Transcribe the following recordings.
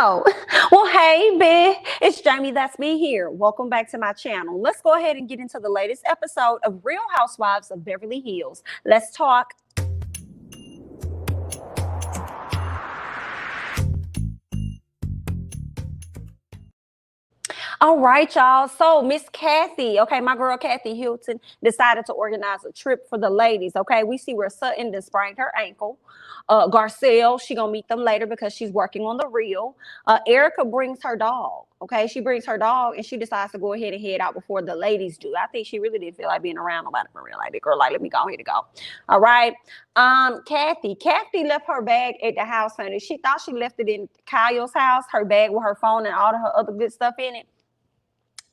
Oh, well, hey, bitch. It's Jamie, that's me here. Welcome back to my channel. Let's go ahead and get into the latest episode of Real Housewives of Beverly Hills. Let's talk. All right, y'all. So Miss Kathy, okay, my girl Kathy Hilton decided to organize a trip for the ladies. Okay, we see where Sutton done sprained her ankle. Garcelle, she gonna meet them later because she's working on the reel. Erika brings her dog. Okay, she brings her dog and she decides to go ahead and head out before the ladies do. I think she really didn't feel like being around nobody for real. Like the girl, like let me go ahead and go. All right. Kathy left her bag at the house, honey. She thought she left it in Kyle's house, her bag with her phone and all of her other good stuff in it.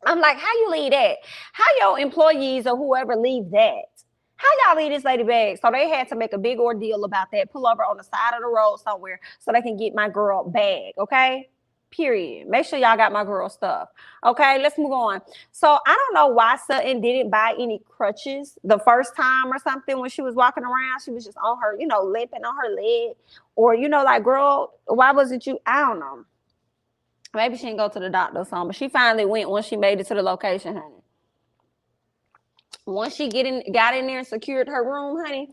I'm like, how you leave that? How your employees or whoever leave that? How y'all leave this lady bag? So they had to make a big ordeal about that, pull over on the side of the road somewhere so they can get my girl bag, okay? Period. Make sure y'all got my girl stuff. Okay, let's move on. So I don't know why Sutton didn't buy any crutches the first time or something when she was walking around. She was just on her, limping on her leg. Or, like, girl, why wasn't you? I don't know. Maybe she didn't go to the doctor or something, but she finally went once she made it to the location, honey. Once she got in there and secured her room, honey,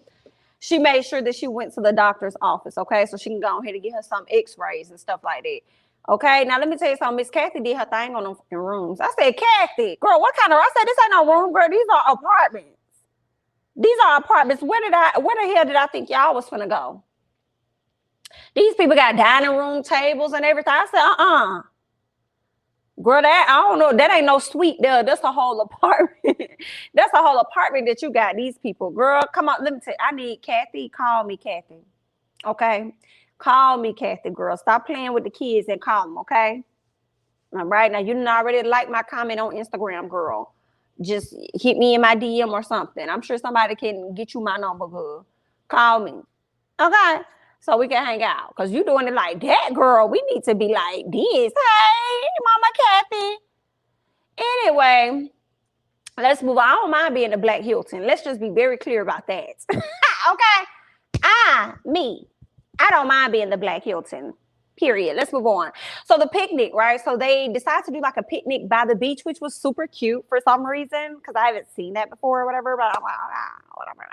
she made sure that she went to the doctor's office, okay? So she can go ahead and get her some x-rays and stuff like that. Okay, now let me tell you something. Miss Kathy did her thing on them fucking rooms. I said, Kathy, girl, what kind of, I said, this ain't no room, girl. These are apartments. These are apartments. Where the hell did I think y'all was finna go? These people got dining room tables and everything. I said, girl, that, I don't know. That ain't no suite there. That's a whole apartment. That's a whole apartment that you got these people. Girl, come on. Let me tell you, I need Kathy. Call me, Kathy. Okay? Call me, Kathy, girl. Stop playing with the kids and call them, okay? All right. Now, you didn't already like my comment on Instagram, girl. Just hit me in my DM or something. I'm sure somebody can get you my number, girl. Call me. Okay? So we can hang out. Because you doing it like that, girl. We need to be like this. Hey, Mama Kathy. Anyway, let's move on. I don't mind being the Black Hilton. Let's just be very clear about that. Okay? I don't mind being the Black Hilton. Period. Let's move on. So the picnic, right? So they decided to do like a picnic by the beach, which was super cute for some reason, because I haven't seen that before or whatever, but I'm like, whatever.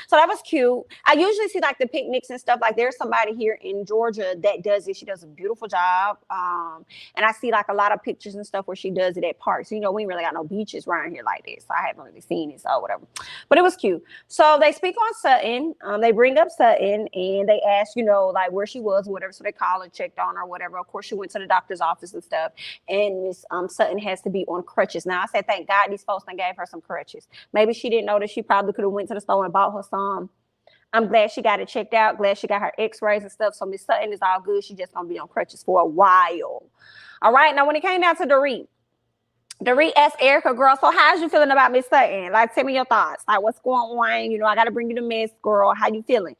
So that was cute. I usually see like the picnics and stuff. Like there's somebody here in Georgia that does it. She does a beautiful job. And I see like a lot of pictures and stuff where she does it at parks. We ain't really got no beaches around here like this. So I haven't really seen it, so whatever. But it was cute. So they speak on Sutton. They bring up Sutton and they ask, like where she was or whatever. So they call and check on or whatever. Of course, she went to the doctor's office and stuff. And Miss Sutton has to be on crutches. Now, I said, thank God these folks done gave her some crutches. Maybe she didn't know that she probably could have went to the store and bought her some. I'm glad she got it checked out. Glad she got her x-rays and stuff. So Miss Sutton is all good. She just going to be on crutches for a while. All right. Now, when it came down to Dorit asked Erika, girl, so how's you feeling about Miss Sutton? Like, tell me your thoughts. Like, what's going on? I got to bring you the mess, girl. How you feeling?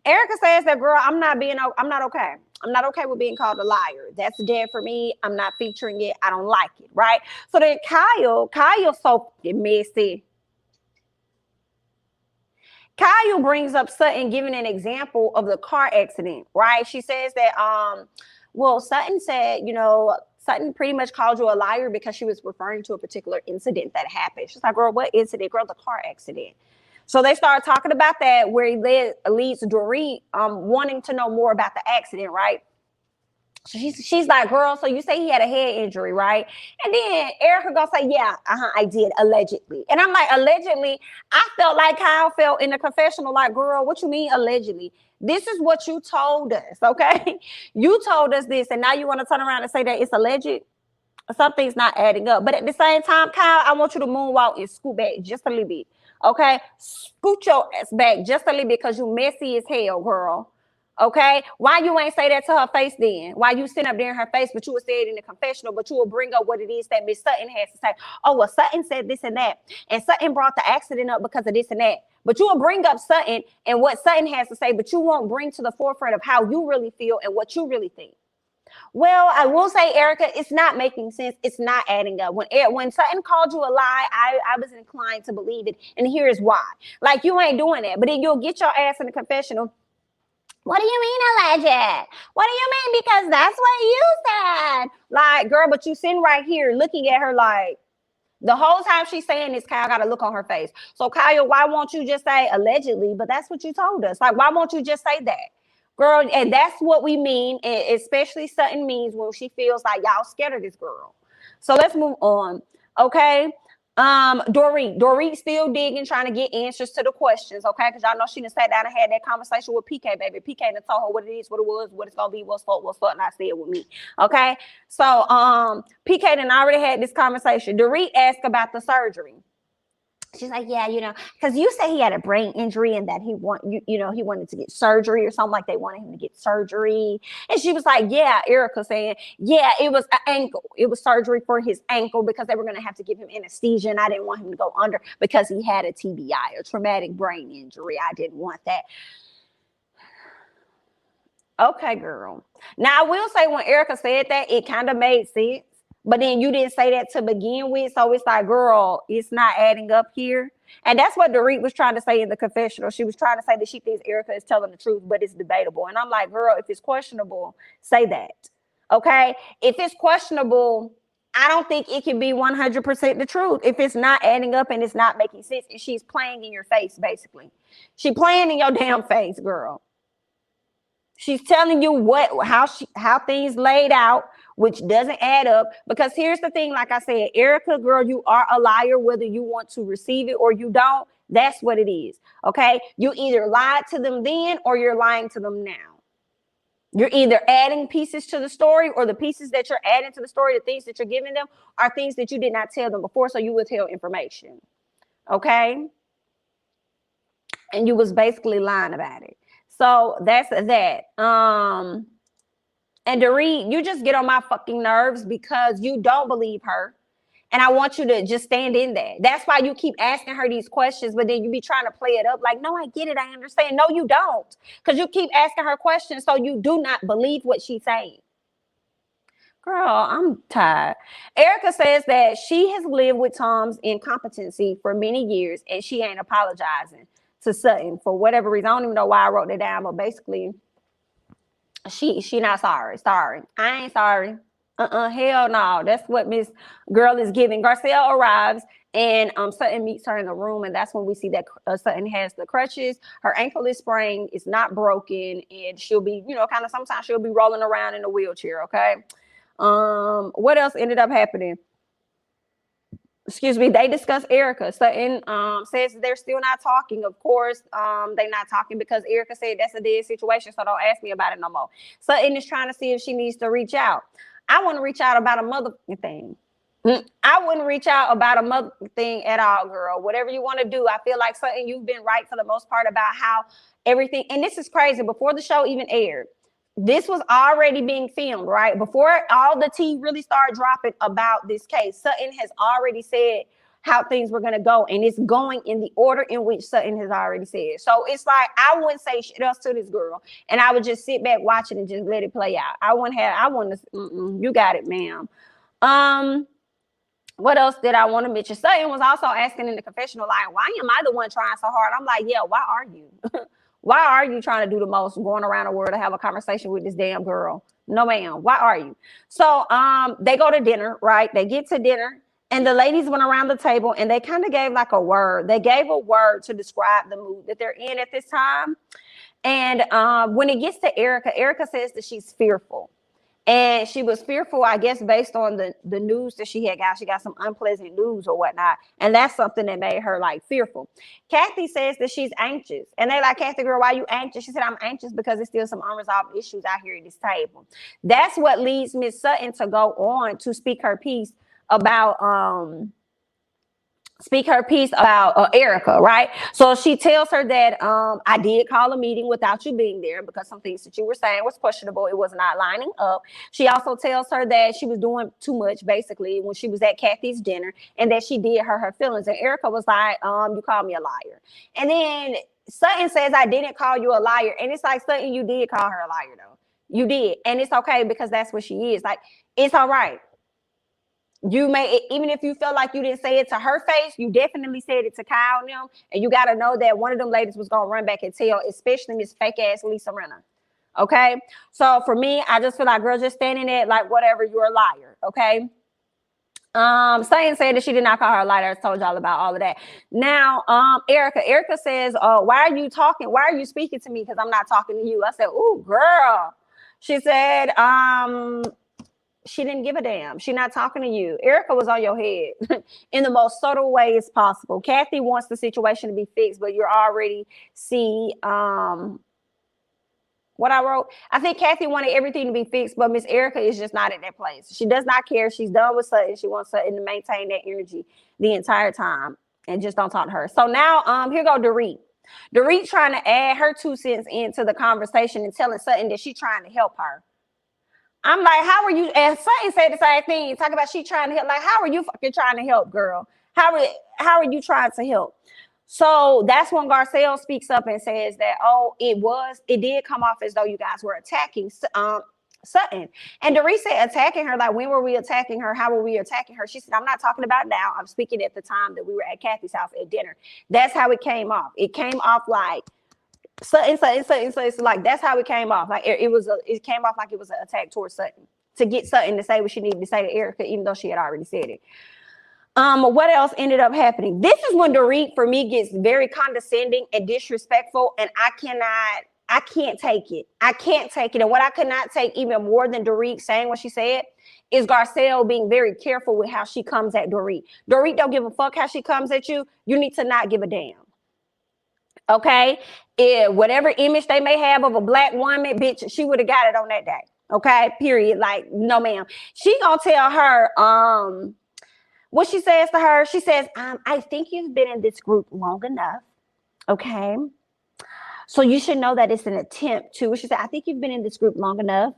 Erika says that, girl, I'm not okay. I'm not okay with being called a liar. That's dead for me. I'm not featuring it. I don't like it, right? So then Kyle's so messy. Kyle brings up Sutton giving an example of the car accident, right? She says that, Sutton said, Sutton pretty much called you a liar because she was referring to a particular incident that happened. She's like, girl, what incident? Girl, the car accident. So they started talking about that, where he leads Dorit wanting to know more about the accident, right? So she's like, girl, so you say he had a head injury, right? And then Erika gonna say, yeah, I did, allegedly. And I'm like, allegedly? I felt like Kyle felt in the confessional, like, girl, what you mean allegedly? This is what you told us, okay? You told us this, and now you want to turn around and say that it's alleged? Something's not adding up. But at the same time, Kyle, I want you to moonwalk and scoot back just a little bit. Okay, scoot your ass back just a little bit because you messy as hell, girl. Okay, why you ain't say that to her face then? Why you sit up there in her face, but you would say it in the confessional, but you will bring up what it is that Miss Sutton has to say. Oh, well, Sutton said this and that, and Sutton brought the accident up because of this and that. But you will bring up Sutton and what Sutton has to say, but you won't bring to the forefront of how you really feel and what you really think. Well, I will say, Erika, it's not making sense. It's not adding up. When Sutton called you a lie, I was inclined to believe it. And here's why. Like, you ain't doing that. But then you'll get your ass in the confessional What do you mean alleged? What do you mean? Because that's what you said. Like, girl, but you sitting right here looking at her like, the whole time she's saying this, Kyle got a look on her face. So, Kyle, why won't you just say allegedly? But that's what you told us. Like, why won't you just say that? Girl, and that's what we mean, and especially Sutton means when she feels like y'all scared of this girl. So let's move on. Okay. Dorit still digging, trying to get answers to the questions, okay? Because y'all know she done sat down and had that conversation with PK, baby. PK done told her what it is, what it was, what it's gonna be, what's up, and I said with me. Okay. So PK done already had this conversation. Dorit asked about the surgery. She's like, yeah, because you say he had a brain injury and that he wanted to get surgery or something, like they wanted him to get surgery. And she was like, yeah, Erika saying, yeah, it was an ankle. It was surgery for his ankle because they were going to have to give him anesthesia and I didn't want him to go under because he had a TBI, a traumatic brain injury. I didn't want that. Okay, girl. Now, I will say when Erika said that, it kind of made sense. But then you didn't say that to begin with. So it's like, girl, it's not adding up here. And that's what Dorit was trying to say in the confessional. She was trying to say that she thinks Erika is telling the truth, but it's debatable. And I'm like, girl, if it's questionable, say that. Okay? If it's questionable, I don't think it can be 100% the truth. If it's not adding up and it's not making sense, and she's playing in your face, basically. She playing in your damn face, girl. She's telling you how things laid out, which doesn't add up. Because here's the thing, like I said, Erika, girl, you are a liar, whether you want to receive it or you don't. That's what it is. Okay. You either lied to them then or you're lying to them now. You're either adding pieces to the story, or the pieces that you're adding to the story, the things that you're giving them are things that you did not tell them before. So you withheld information. Okay. And you was basically lying about it. So that's that. And Dorit, you just get on my fucking nerves because you don't believe her. And I want you to just stand in that. That's why you keep asking her these questions, but then you be trying to play it up like, no, I get it. I understand. No, you don't. Because you keep asking her questions, so you do not believe what she's saying. Girl, I'm tired. Erika says that she has lived with Tom's incompetency for many years, and she ain't apologizing to Sutton for whatever reason. I don't even know why I wrote that down, but basically, she not sorry. Sorry. I ain't sorry. Hell no. That's what Miss Girl is giving. Garcelle arrives and Sutton meets her in the room, and that's when we see that Sutton has the crutches. Her ankle is sprained. It's not broken, and she'll be, kind of sometimes she'll be rolling around in a wheelchair, okay? What else ended up happening? Excuse me, they discuss Erika. Sutton says they're still not talking. Of course, they're not talking because Erika said that's a dead situation, so don't ask me about it no more. Sutton is trying to see if she needs to reach out. I want to reach out about a motherfucking thing. I wouldn't reach out about a mother thing at all, girl. Whatever you want to do. I feel like Sutton, you've been right for the most part about how everything, and this is crazy, before the show even aired, this was already being filmed, right? Before all the tea really started dropping about this case, Sutton has already said how things were going to go, and it's going in the order in which Sutton has already said. So it's like, I wouldn't say shit else to this girl, and I would just sit back, watch it, and just let it play out. You got it, ma'am. What else did I want to mention? Sutton was also asking in the confessional, like, why am I the one trying so hard? I'm like, yeah, why are you? Why are you trying to do the most, going around the world to have a conversation with this damn girl? No, ma'am. Why are you? So they go to dinner, right? They get to dinner, and the ladies went around the table, and they kind of gave like a word. They gave a word to describe the mood that they're in at this time. And when it gets to Erika, Erika says that she's fearful. And she was fearful, I guess, based on the news that she had got. She got some unpleasant news or whatnot. And that's something that made her like fearful. Kathy says that she's anxious. And they like, Kathy, girl, why are you anxious? She said, I'm anxious because there's still some unresolved issues out here at this table. That's what leads Miss Sutton to go on to speak her piece about Erika, right? So she tells her that I did call a meeting without you being there because some things that you were saying was questionable. It was not lining up. She also tells her that she was doing too much, basically, when she was at Kathy's dinner, and that she did hurt her feelings. And Erika was like, you called me a liar. And then Sutton says, I didn't call you a liar. And it's like, Sutton, you did call her a liar, though. You did. And it's okay because that's what she is. Like, it's all right. You may, even if you felt like you didn't say it to her face, you definitely said it to Kyle and them. And you got to know that one of them ladies was going to run back and tell, especially Miss fake ass Lisa Rinna. Okay. So for me, I just feel like, girl, just standing there like, whatever, you're a liar. Okay. Sutton said that she did not call her a liar. I told y'all about all of that. Now, Erika says, why are you talking? Why are you speaking to me? Because I'm not talking to you. I said, ooh, girl. She said, she didn't give a damn. She not talking to you. Erika was on your head in the most subtle ways possible. Kathy wants the situation to be fixed, but you're already what I wrote. I think Kathy wanted everything to be fixed, but Miss Erika is just not at that place. She does not care. She's done with Sutton. She wants Sutton to maintain that energy the entire time and just don't talk to her. So now here go Dorit. Dorit trying to add her 2 cents into the conversation and telling Sutton that she's trying to help her. I'm like, how are you? And Sutton said the same thing. Talk about she trying to help. Like, how are you fucking trying to help, girl? How are you trying to help? So that's when Garcelle speaks up and says that, it did come off as though you guys were attacking Sutton. And Dorit said attacking her, like, when were we attacking her? How were we attacking her? She said, I'm not talking about now. I'm speaking at the time that we were at Kathy's house at dinner. That's how it came off. It came off like Sutton. Like, that's how it came off. Like, it came off like it was an attack towards Sutton to get Sutton to say what she needed to say to Erika, even though she had already said it. What else ended up happening? This is when Dorit, for me, gets very condescending and disrespectful, and I can't take it. I can't take it. And what I could not take even more than Dorit saying what she said is Garcelle being very careful with how she comes at Dorit. Dorit don't give a fuck how she comes at you. You need to not give a damn. Okay? Whatever image they may have of a black woman, bitch, she would have got it on that day. Okay? Period. Like, no, ma'am. She gonna tell her, what she says to her, she says, I think you've been in this group long enough, okay? So you should know that it's an attempt to, she said, I think you've been in this group long enough,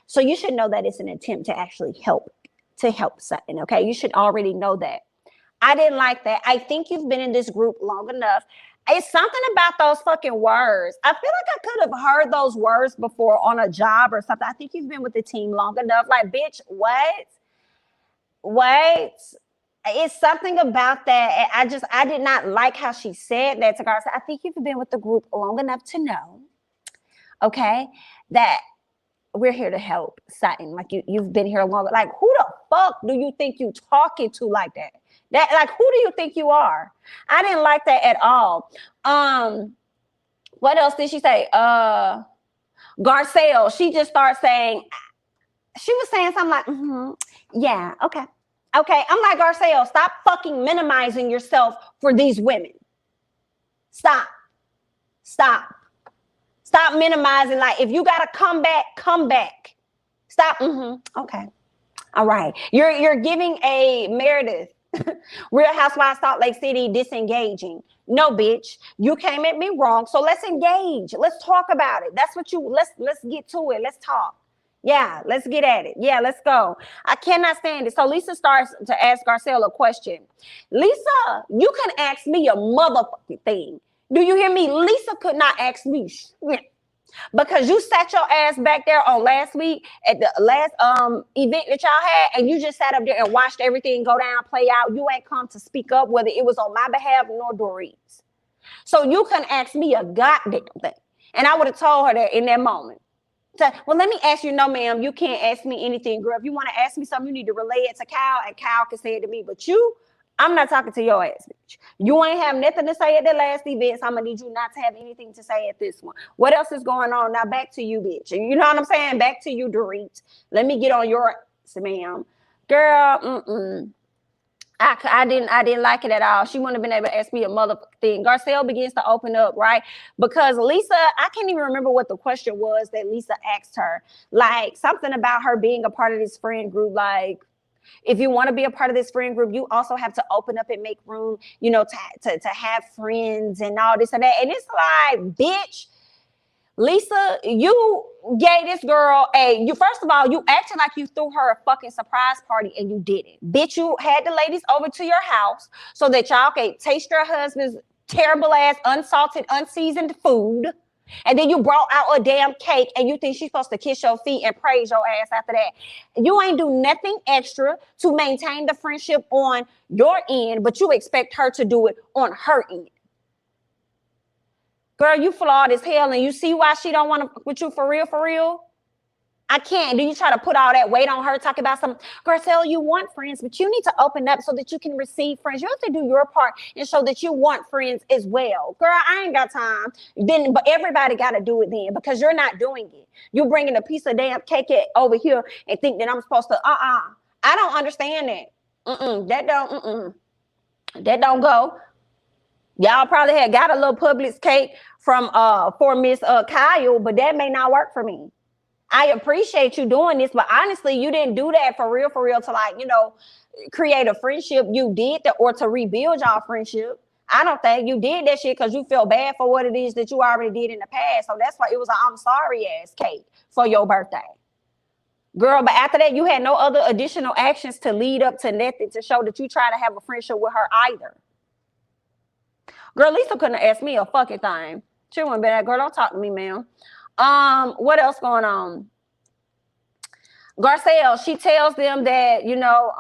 so you should know that it's an attempt to actually help Sutton, okay? You should already know that. I didn't like that. I think you've been in this group long enough. It's something about those fucking words. I feel like I could have heard those words before on a job or something. I think you've been with the team long enough. Like, bitch, what? It's something about that. I did not like how she said that to Garcelle. I think you've been with the group long enough to know, okay, that we're here to help Sutton. Like, you've been here longer. Like, who the fuck do you think you talking to like that? Like, who do you think you are? I didn't like that at all. What else did she say? Garcelle, she just starts saying, she was saying something like, yeah, okay. Okay, I'm like, Garcelle, stop fucking minimizing yourself for these women. Stop minimizing. Like, if you gotta come back. Stop. Okay. All right. You're giving a Meredith, Real Housewives Salt Lake City, disengaging. No, bitch, you came at me wrong. So let's engage. Let's talk about it. That's what let's get to it. Let's talk. Yeah, let's get at it. Yeah, let's go. I cannot stand it. So Lisa starts to ask Garcelle a question. Lisa, you can ask me a motherfucking thing. Do you hear me? Lisa could not ask me shit. Because you sat your ass back there on last week at the last event that y'all had, and you just sat up there and watched everything go down, play out. You ain't come to speak up, whether it was on my behalf nor Dorit's. So you couldn't ask me a goddamn thing. And I would have told her that in that moment. So, well, let me ask you, no, ma'am, you can't ask me anything, girl. If you want to ask me something, you need to relay it to Kyle, and Kyle can say it to me. But you, I'm not talking to your ass, bitch. You ain't have nothing to say at the last event, so I'm going to need you not to have anything to say at this one. What else is going on? Now, back to you, bitch. You know what I'm saying? Back to you, Dorit. Let me get on your ass, ma'am. Girl, I didn't like it at all. She wouldn't have been able to ask me a motherfucking thing. Garcelle begins to open up, right? Because Lisa, I can't even remember what the question was that Lisa asked her. Like, something about her being a part of this friend group. Like, if you want to be a part of this friend group, you also have to open up and make room, you know, to have friends and all this and that. And it's like, bitch, Lisa, you gave this girl first of all, you acted like you threw her a fucking surprise party and you didn't. Bitch, you had the ladies over to your house so that y'all could taste your husband's terrible ass, unsalted, unseasoned food. And then you brought out a damn cake and you think she's supposed to kiss your feet and praise your ass after that. You ain't do nothing extra to maintain the friendship on your end, but you expect her to do it on her end. Girl, you flawed as hell, and you see why she don't want to with you for real, for real? I can't. Do you try to put all that weight on her, talk about some, Garcelle, you want friends, but you need to open up so that you can receive friends. You have to do your part and show that you want friends as well. Girl, I ain't got time. Then, but everybody got to do it then because you're not doing it. You're bringing a piece of damn cake over here and think that I'm supposed to, I don't understand that. That don't go. Y'all probably had got a little Publix cake from for Miss Kyle, but that may not work for me. I appreciate you doing this, but honestly, you didn't do that for real, to like, you know, create a friendship. You did that or to rebuild y'all friendship. I don't think you did that shit because you felt bad for what it is that you already did in the past. So that's why it was an I'm sorry ass cake for your birthday. Girl, but after that, you had no other additional actions to lead up to nothing to show that you try to have a friendship with her either. Girl, Lisa couldn't have asked me a fucking thing. She wouldn't be like, girl, don't talk to me, ma'am. What else going on? Garcelle, she tells them that, you know,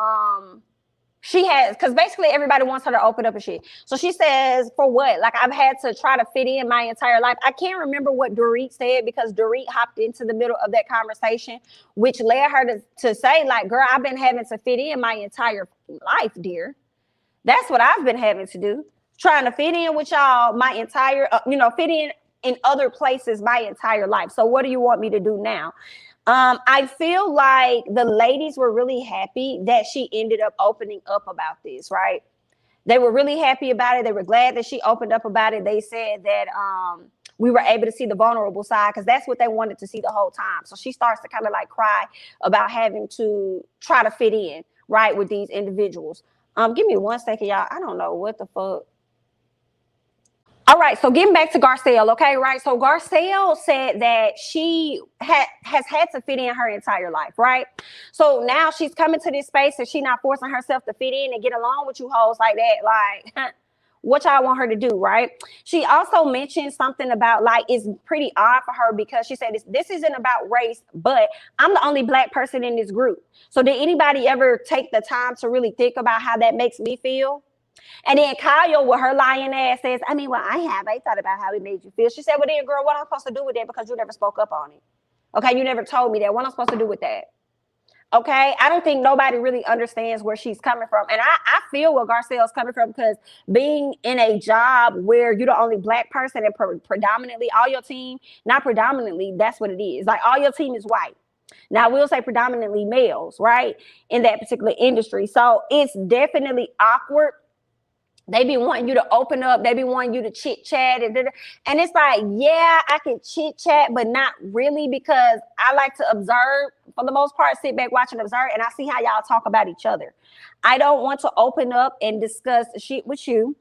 she has, because basically everybody wants her to open up and shit. So she says, for what? Like, I've had to try to fit in my entire life. I can't remember what Dorit said because Dorit hopped into the middle of that conversation, which led her to say, like, girl, I've been having to fit in my entire life, dear. That's what I've been having to do. Trying to fit in with y'all my entire, fit in other places my entire life. So what do you want me to do now? I feel like the ladies were really happy that she ended up opening up about this, right? They were really happy about it. They were glad that she opened up about it. They said that we were able to see the vulnerable side because that's what they wanted to see the whole time. So she starts to kind of like cry about having to try to fit in, right, with these individuals. Give me 1 second, y'all. I don't know what the fuck. All right, so getting back to Garcelle, okay, right? So Garcelle said that she has had to fit in her entire life, right? So now she's coming to this space and she's not forcing herself to fit in and get along with you hoes like that. Like, what y'all want her to do, right? She also mentioned something about, like, it's pretty odd for her because she said this isn't about race, but I'm the only Black person in this group. So did anybody ever take the time to really think about how that makes me feel? And then Kyle, with her lying ass, says, I thought about how it made you feel. She said, well, then, girl, what am I supposed to do with that? Because you never spoke up on it. Okay, you never told me that. What am I supposed to do with that? Okay, I don't think nobody really understands where she's coming from. And I feel where Garcelle's coming from because being in a job where you're the only Black person and predominantly all your team, not predominantly, that's what it is. Like, all your team is white. Now, we'll say predominantly males, right, in that particular industry. So it's definitely awkward. They be wanting you to open up. They be wanting you to chit chat. And it's like, yeah, I can chit chat, but not really because I like to observe for the most part, sit back, watch and observe. And I see how y'all talk about each other. I don't want to open up and discuss shit with you,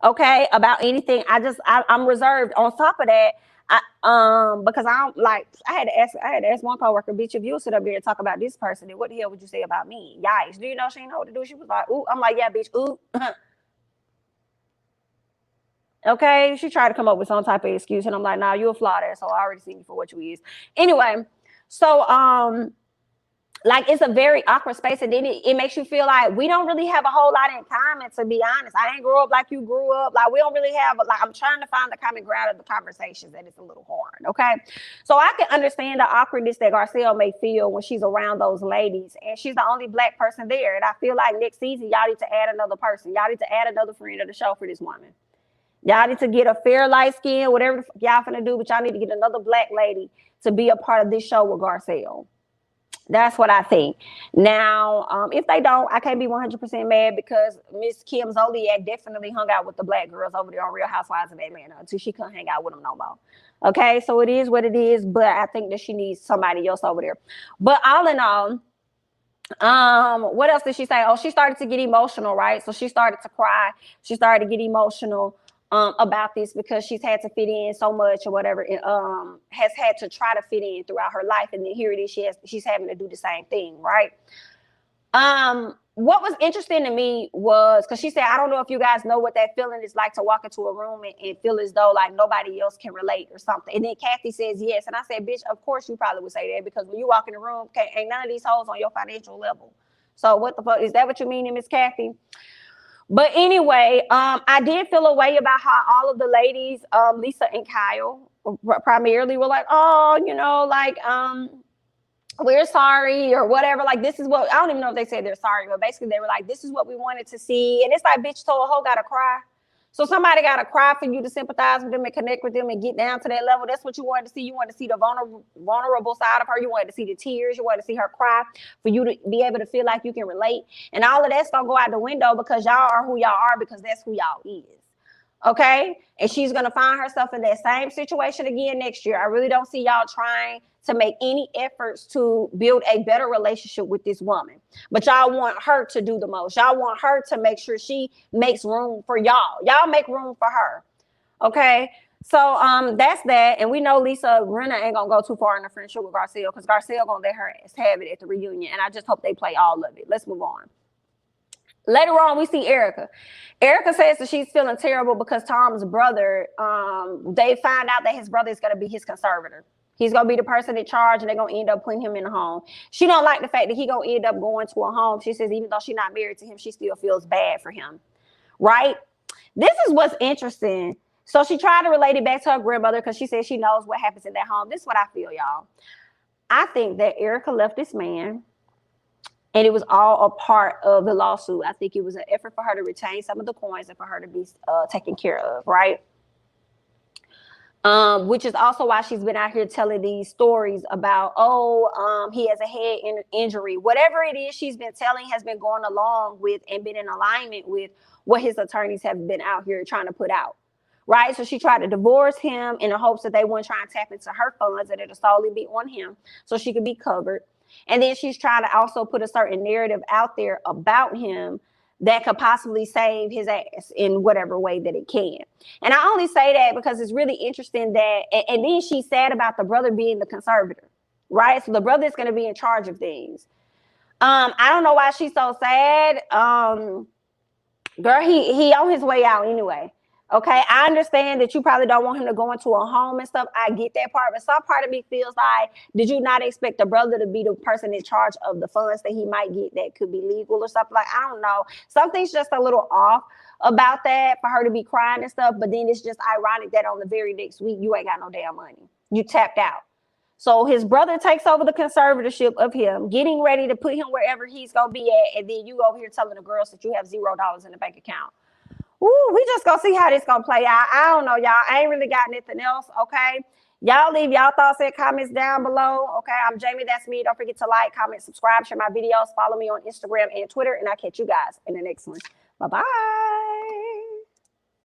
okay, about anything. I'm reserved. On top of that, because I had to ask one coworker, bitch, if you sit up there and talk about this person, then what the hell would you say about me? Yikes. Do you know she didn't know what to do? She was like, ooh. I'm like, yeah, bitch, ooh. Okay, she tried to come up with some type of excuse, and I'm like, nah, you're a flawed ass, so I already seen you for what you is. Anyway, so like, it's a very awkward space, and then it makes you feel like we don't really have a whole lot in common, to be honest. I didn't grow up like you grew up. Like, we don't really have, like, I'm trying to find the common ground of the conversations, and it's a little hard, okay? So I can understand the awkwardness that Garcelle may feel when she's around those ladies, and she's the only Black person there, and I feel like next season, y'all need to add another person. Y'all need to add another friend of the show for this woman. Y'all need to get a fair light skin, whatever y'all finna do, but y'all need to get another Black lady to be a part of this show with Garcelle. That's what I think. Now, if they don't, I can't be 100% mad because Miss Kim Zolciak definitely hung out with the Black girls over there on Real Housewives of Atlanta until she couldn't hang out with them no more. Okay, so it is what it is, but I think that she needs somebody else over there. But all in all, what else did she say? Oh, she started to get emotional, right? So she started to cry. She started to get emotional about this because she's had to fit in so much or whatever, has had to try to fit in throughout her life. And then here it is, she's having to do the same thing, right? What was interesting to me was, because she said, I don't know if you guys know what that feeling is like to walk into a room and feel as though like nobody else can relate or something. And then Kathy says yes. And I said, bitch, of course you probably would say that because when you walk in the room, ain't none of these hoes on your financial level. So what the fuck, is that what you mean, Miss Kathy? But anyway, I did feel a way about how all of the ladies, Lisa and Kyle, primarily were like, oh, you know, like, we're sorry or whatever. Like, this is what, I don't even know if they said they're sorry, but basically they were like, this is what we wanted to see. And it's like, bitch told a hoe gotta cry. So somebody gotta cry for you to sympathize with them and connect with them and get down to that level. That's what you wanted to see. You wanted to see the vulnerable side of her. You wanted to see the tears. You wanted to see her cry for you to be able to feel like you can relate. And all of that's gonna go out the window because y'all are who y'all are, because that's who y'all is. Okay? And she's going to find herself in that same situation again next year. I really don't see y'all trying to make any efforts to build a better relationship with this woman. But y'all want her to do the most. Y'all want her to make sure she makes room for y'all. Y'all make room for her. Okay? So that's that. And we know Rinna ain't going to go too far in the friendship with Garcelle, because Garcelle going to let her ass have it at the reunion. And I just hope they play all of it. Let's move on. Later on, we see Erika. Erika says that she's feeling terrible because Tom's brother, they find out that his brother is going to be his conservator. He's going to be the person in charge, and they're going to end up putting him in a home. She don't like the fact that he going to end up going to a home. She says even though she's not married to him, she still feels bad for him, right? This is what's interesting. So she tried to relate it back to her grandmother because she says she knows what happens in that home. This is what I feel, y'all. I think that Erika left this man, and it was all a part of the lawsuit. I think it was an effort for her to retain some of the coins and for her to be taken care of, right? Which is also why she's been out here telling these stories about, he has a head injury. Whatever it is she's been telling has been going along with and been in alignment with what his attorneys have been out here trying to put out, right? So she tried to divorce him in the hopes that they wouldn't try and tap into her funds, and it'll solely be on him so she could be covered. And then she's trying to also put a certain narrative out there about him that could possibly save his ass in whatever way that it can. And I only say that because it's really interesting that, and then she's sad about the brother being the conservator, right? So the brother is going to be in charge of things. I don't know why she's so sad. Girl, he on his way out anyway. Okay, I understand that you probably don't want him to go into a home and stuff. I get that part, but some part of me feels like, did you not expect the brother to be the person in charge of the funds that he might get that could be legal or something? Like, I don't know. Something's just a little off about that for her to be crying and stuff, but then it's just ironic that on the very next week, you ain't got no damn money. You tapped out. So his brother takes over the conservatorship of him, getting ready to put him wherever he's going to be at, and then you over here telling the girls that you have $0 in the bank account. Ooh, we just gonna see how this gonna play out. I don't know, y'all. I ain't really got anything else, okay? Y'all leave y'all thoughts and comments down below, okay? I'm Jamie, that's me. Don't forget to like, comment, subscribe, share my videos, follow me on Instagram and Twitter, and I'll catch you guys in the next one. Bye-bye.